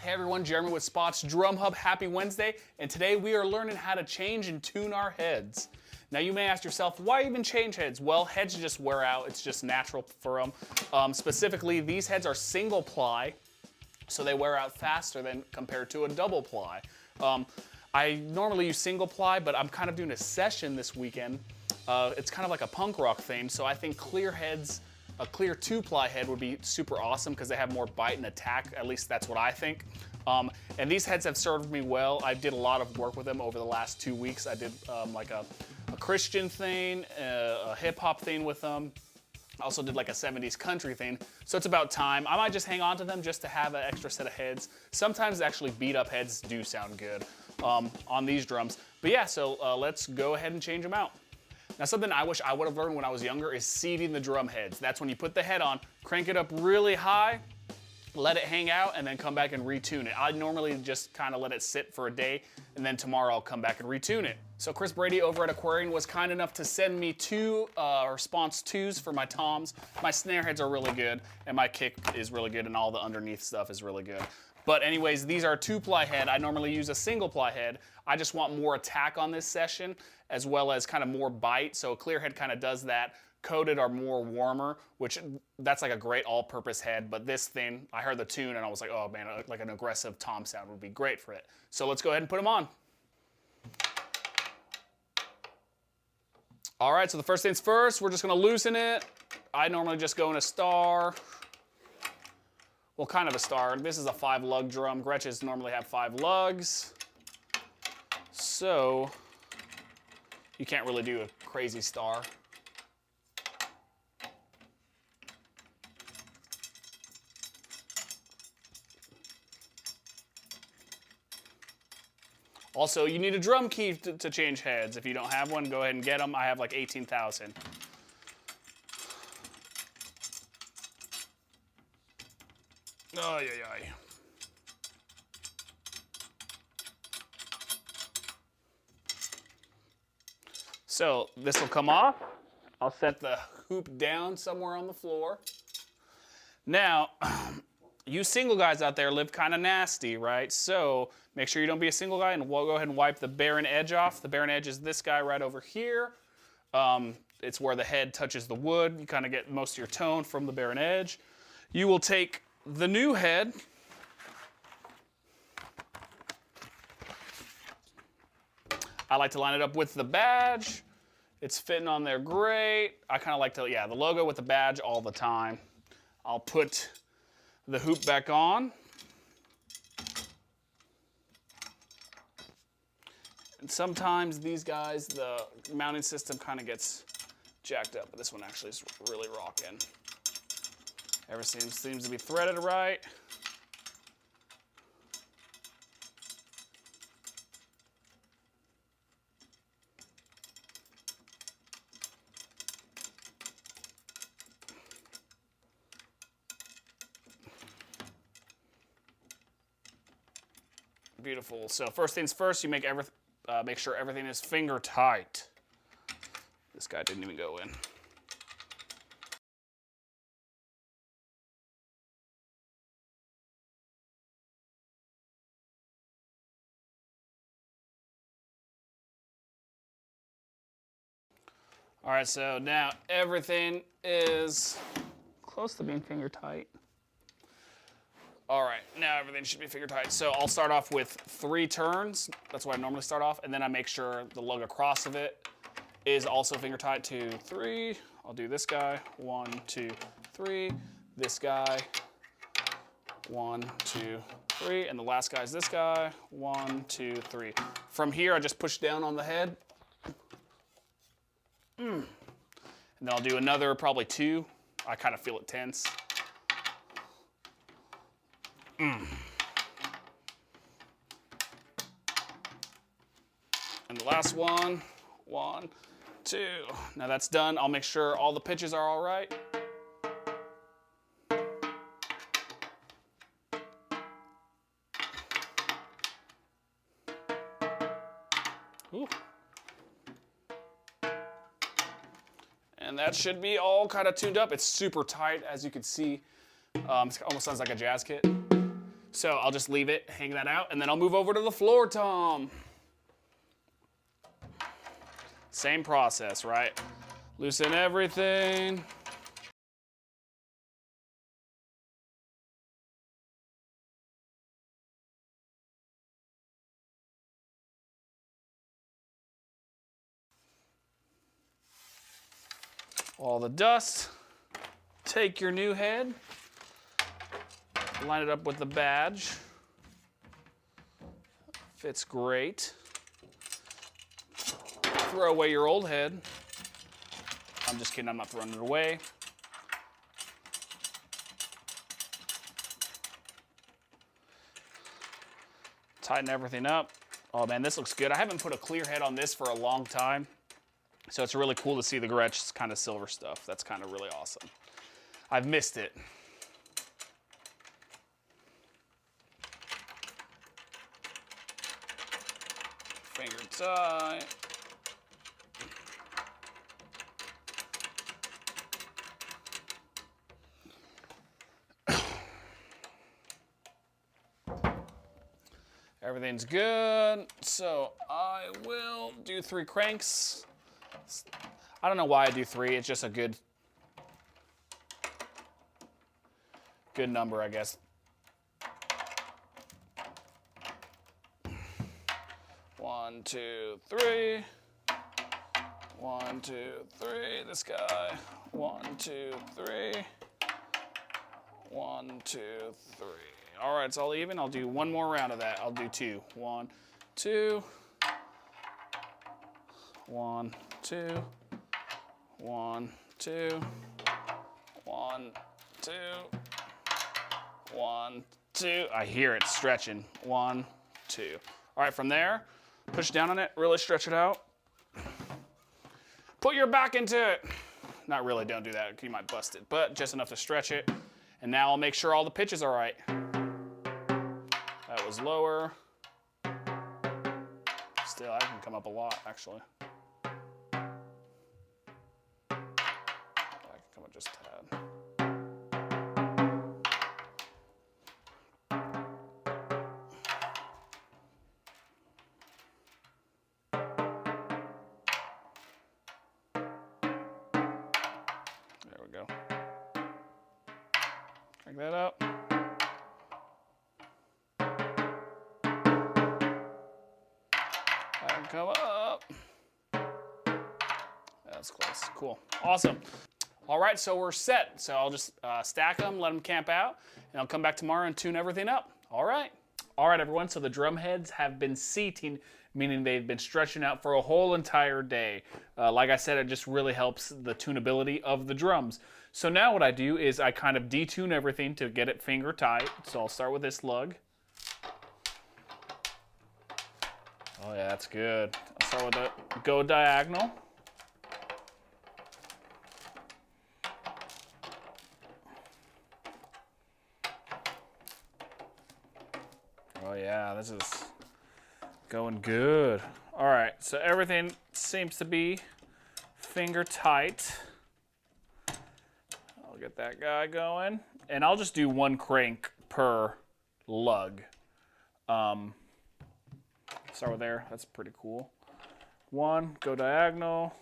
Hey everyone, Jeremy with Spot's Drum Hub. Happy Wednesday, and today we are learning how to change and tune our heads. Now you may ask yourself, why even change heads? Well, heads just wear out. It's just natural for them. Specifically, these heads are single ply, so they wear out faster than compared to a double ply. I normally use single ply, but I'm kind of doing a session this weekend. It's kind of like a punk rock thing, so I think clear heads, a clear 2-ply head would be super awesome because they have more bite and attack. At least that's what I think. And these heads have served me well. I did a lot of work with them over the last 2 weeks. I did like a Christian thing, a hip hop thing with them. I also did like a 70s country thing. So it's about time. I might just hang on to them just to have an extra set of heads. Sometimes actually beat up heads do sound good on these drums. But yeah, so let's go ahead and change them out. Now something I wish I would have learned when I was younger is seating the drum heads. That's when you put the head on, crank it up really high, let it hang out, and then come back and retune it. I normally just kind of let it sit for a day, and then tomorrow I'll come back and retune it. So Chris Brady over at Aquarian was kind enough to send me 2 response 2s for my toms. My snare heads are really good, and my kick is really good, and all the underneath stuff is really good. But anyways, these are 2-ply head. I normally use a single-ply head. I just want more attack on this session, as well as kind of more bite. So a clear head kind of does that. Coated are more warmer, which that's like a great all-purpose head. But this thing, I heard the tune and I was like, oh man, like an aggressive tom sound would be great for it. So let's go ahead and put them on. All right, so the first things first, we're just gonna loosen it. I normally just go in a star. Well, kind of a star. This is a 5-lug drum. Gretches normally have 5 lugs. So you can't really do a crazy star. Also, you need a drum key to change heads. If you don't have one, go ahead and get them. I have like 18,000. Oh, yeah, yeah. So this will come off. I'll set the hoop down somewhere on the floor. Now, you single guys out there live kind of nasty, right? So make sure you don't be a single guy, and we'll go ahead and wipe the barren edge off. The barren edge is this guy right over here. It's where the head touches the wood. You kind of get most of your tone from the barren edge. You will take the new head, I like to line it up with the badge. It's fitting on there great. I kind of like to, yeah, the logo with the badge all the time. I'll put the hoop back on. And sometimes these guys, the mounting system kind of gets jacked up, but this one actually is really rocking. Everything seems to be threaded right. Beautiful. So first things first, you make sure everything is finger tight. This guy didn't even go in. All right, so now everything is close to being finger tight. All right, now everything should be finger tight. So I'll start off with 3 turns. That's why I normally start off. And then I make sure the lug across of it is also finger tight. 2, 3. I'll do this guy. 1, 2, 3. This guy. 1, 2, 3. And the last guy is this guy. 1, 2, 3. From here, I just push down on the head. And then I'll do another probably 2. I kind of feel it tense. And the last one, 1, 2. Now that's done. I'll make sure all the pitches are all right. Ooh. And that should be all kind of tuned up. It's super tight, as you can see. It almost sounds like a jazz kit. So I'll just leave it, hang that out, and then I'll move over to the floor tom. Same process, right? Loosen everything. All the dust. Take your new head, line it up with the badge. Fits great. Throw away your old head. I'm just kidding, I'm not throwing it away. Tighten everything up. Oh man, this looks good. I haven't put a clear head on this for a long time. So it's really cool to see the Gretsch kind of silver stuff. That's kind of really awesome. I've missed it. Finger tight. Everything's good. So I will do 3 cranks. I don't know why I do 3. It's just a good number, I guess. 1, 2, 3. 1, 2, 3. This guy. 1, 2, 3. 1, 2, 3. All right, it's all even. I'll do one more round of that. I'll do 2. 1, 2. 1, 2. 1, 2. 1, 2. 1, 2. I hear it stretching. 1, 2. All right, from there, push down on it, really stretch it out. Put your back into it. Not really, don't do that. You might bust it, but just enough to stretch it. And now I'll make sure all the pitches are right. That was lower. Still, I can come up a lot, actually. I can come up just a tad. There we go. Crank that up. Come up. That's close. Cool. Awesome. All right, so we're set. So I'll just stack them, let them camp out, and I'll come back tomorrow and tune everything up. All right. All right, everyone. So the drum heads have been seating, meaning they've been stretching out for a whole entire day. Like I said, it just really helps the tunability of the drums. So now what I do is I kind of detune everything to get it finger tight. So I'll start with this lug. Oh yeah, that's good. I'll start with the go diagonal. Oh yeah, this is going good. All right, so everything seems to be finger tight. I'll get that guy going. And I'll just do 1 crank per lug. Start with there, that's pretty cool. 1, go diagonal,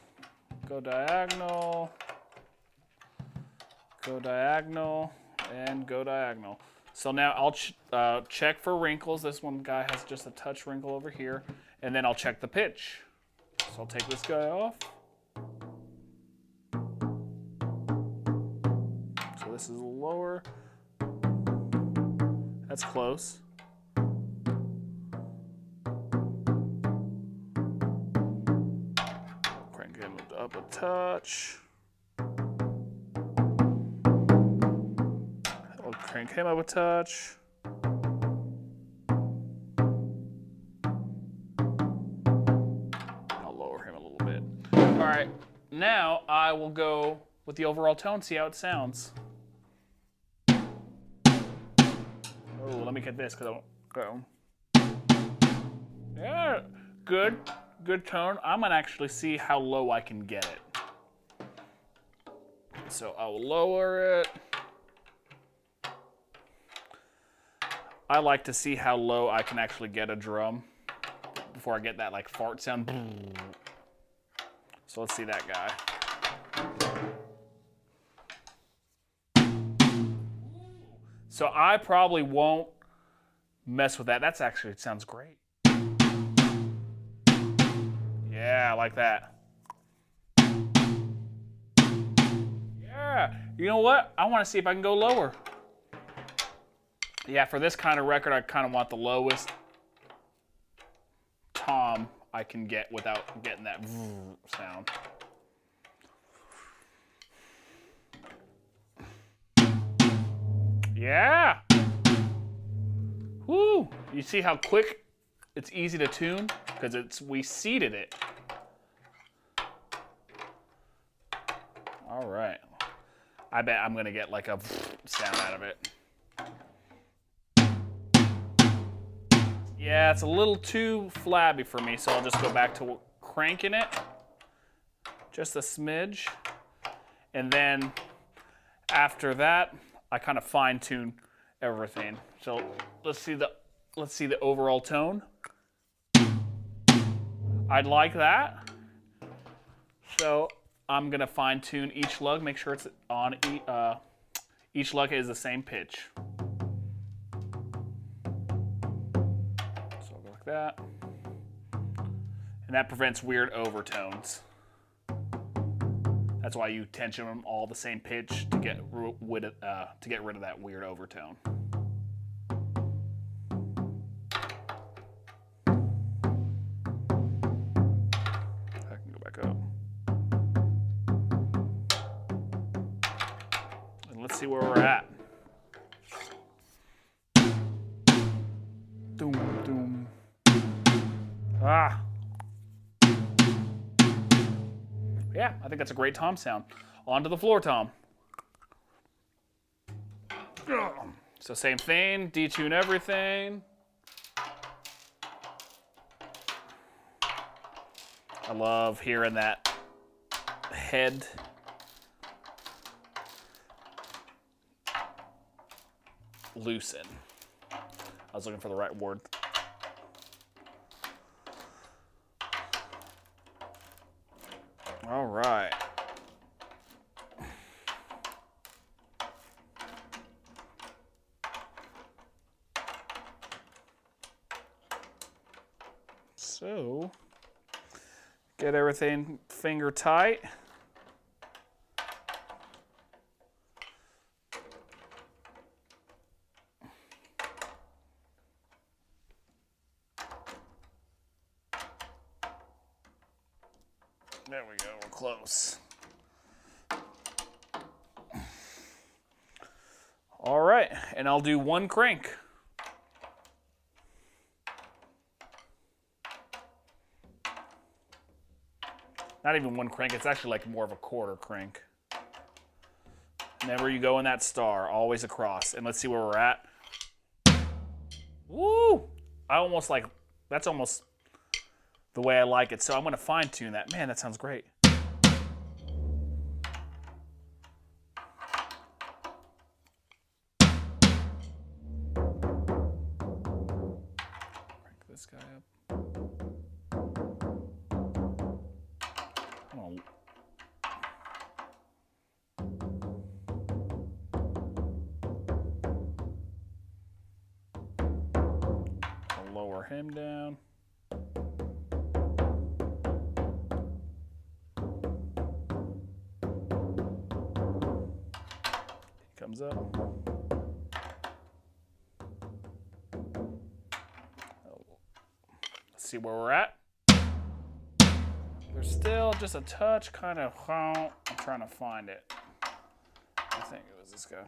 go diagonal, go diagonal, and go diagonal. So now I'll check for wrinkles. This one guy has just a touch wrinkle over here, and then I'll check the pitch. So I'll take this guy off. So this is a little lower. That's close. Crank him up a touch. I'll crank him up a touch. I'll lower him a little bit. All right, now I will go with the overall tone, see how it sounds. Oh, let me get this because I don't go. Yeah, good tone. I'm gonna actually see how low I can get it. So I'll lower it. I like to see how low I can actually get a drum before I get that like fart sound. So let's see that guy. So I probably won't mess with that. That's actually, it sounds great. Yeah, I like that. Yeah, you know what? I want to see if I can go lower. Yeah, for this kind of record, I kind of want the lowest tom I can get without getting that sound. Yeah. Woo! You see how quick it's easy to tune? Because we seeded it. All right. I bet I'm gonna get like a sound out of it. Yeah, it's a little too flabby for me, so I'll just go back to cranking it. Just a smidge. And then after that, I kind of fine tune everything. So let's see the overall tone. I'd like that. So I'm gonna fine tune each lug, make sure it's on each lug is the same pitch. So I'll go like that. And that prevents weird overtones. That's why you tension them all the same pitch to get rid of that weird overtone. I can go back up. And let's see where we're at. Doom, doom. Ah. Yeah, I think that's a great tom sound. On to the floor tom. So same thing, detune everything. I love hearing that head. Loosen. I was looking for the right word. All right. So, get everything finger tight. There we go, we're close. All right, and I'll do one crank. Not even one crank, it's actually like more of a quarter crank. Whenever you go in that star, always across. And let's see where we're at. Woo! That's almost the way I like it. So I'm gonna fine tune that. Man, that sounds great. Crank this guy up. I'll lower him down. Comes up. Let's see where we're at. There's still just a touch kind of, I'm trying to find it. I think it was this guy.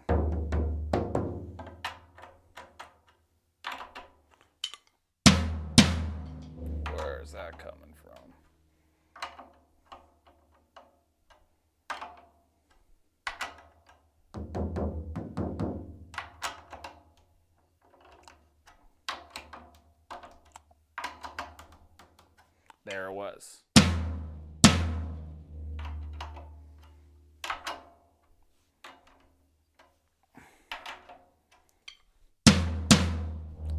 Where's that coming from? There it was.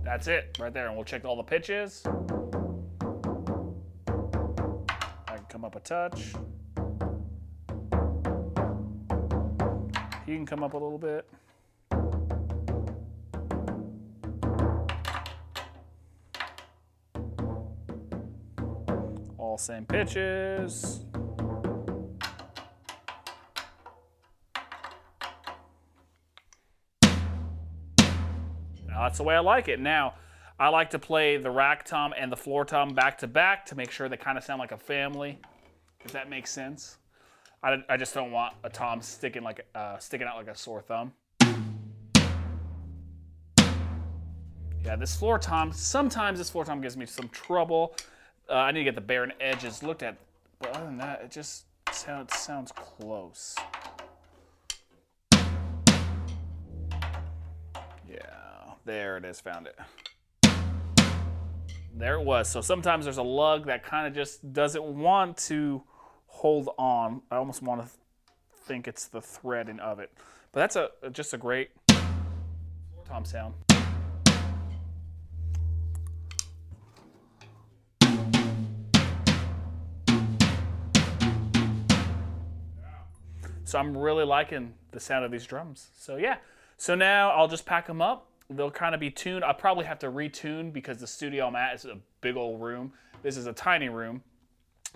That's it right there, and we'll check all the pitches. I can come up a touch. He can come up a little bit. All same pitches. Now that's the way I like it. Now, I like to play the rack tom and the floor tom back to back to make sure they kind of sound like a family, if that makes sense. I just don't want a tom sticking out like a sore thumb. Yeah, this floor tom, sometimes this floor tom gives me some trouble. I need to get the barren edges looked at, but other than that, it just sounds close. Yeah, there it is, found it. There it was. So sometimes there's a lug that kind of just doesn't want to hold on. I almost want to think it's the threading of it. But that's just a great floor tom sound. So I'm really liking the sound of these drums. So yeah. So now I'll just pack them up. They'll kind of be tuned. I'll probably have to retune because the studio I'm at is a big old room. This is a tiny room.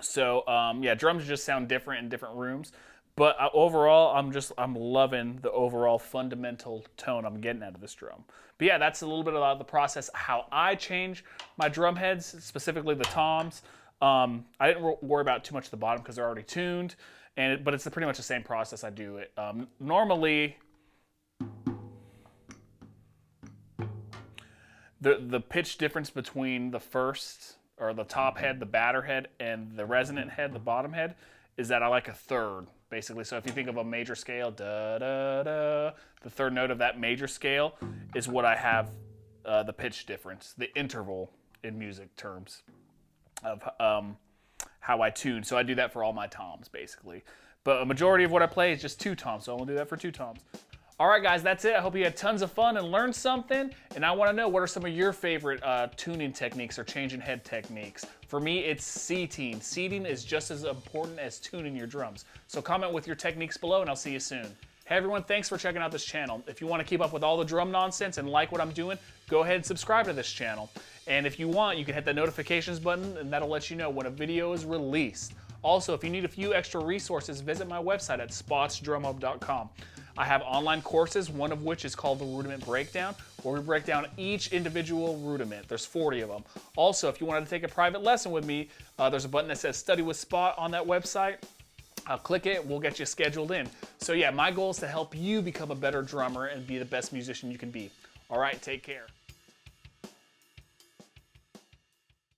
So yeah, drums just sound different in different rooms. But overall, I'm loving the overall fundamental tone I'm getting out of this drum. But yeah, that's a little bit about the process, how I change my drum heads, specifically the toms. I didn't worry about too much at the bottom because they're already tuned. But it's pretty much the same process I do it. Normally, the pitch difference between the first, or the top head, the batter head, and the resonant head, the bottom head, is that I like a third, basically. So if you think of a major scale, da-da-da, the third note of that major scale is what I have the pitch difference, the interval in music terms of how I tune. So I do that for all my toms, basically. But a majority of what I play is just two toms, so I'm gonna do that for two toms. All right, guys, that's it. I hope you had tons of fun and learned something. And I wanna know, what are some of your favorite tuning techniques or changing head techniques? For me, it's seating. Seating is just as important as tuning your drums. So comment with your techniques below, and I'll see you soon. Hey everyone, thanks for checking out this channel. If you want to keep up with all the drum nonsense and like what I'm doing, go ahead and subscribe to this channel. And if you want, you can hit the notifications button, and that'll let you know when a video is released. Also, if you need a few extra resources, visit my website at spotsdrumhub.com. I have online courses, one of which is called the Rudiment Breakdown, where we break down each individual rudiment. There's 40 of them. Also, if you wanted to take a private lesson with me, there's a button that says Study with Spot on that website. Click it, we'll get you scheduled in. So yeah, my goal is to help you become a better drummer and be the best musician you can be. All right, take care.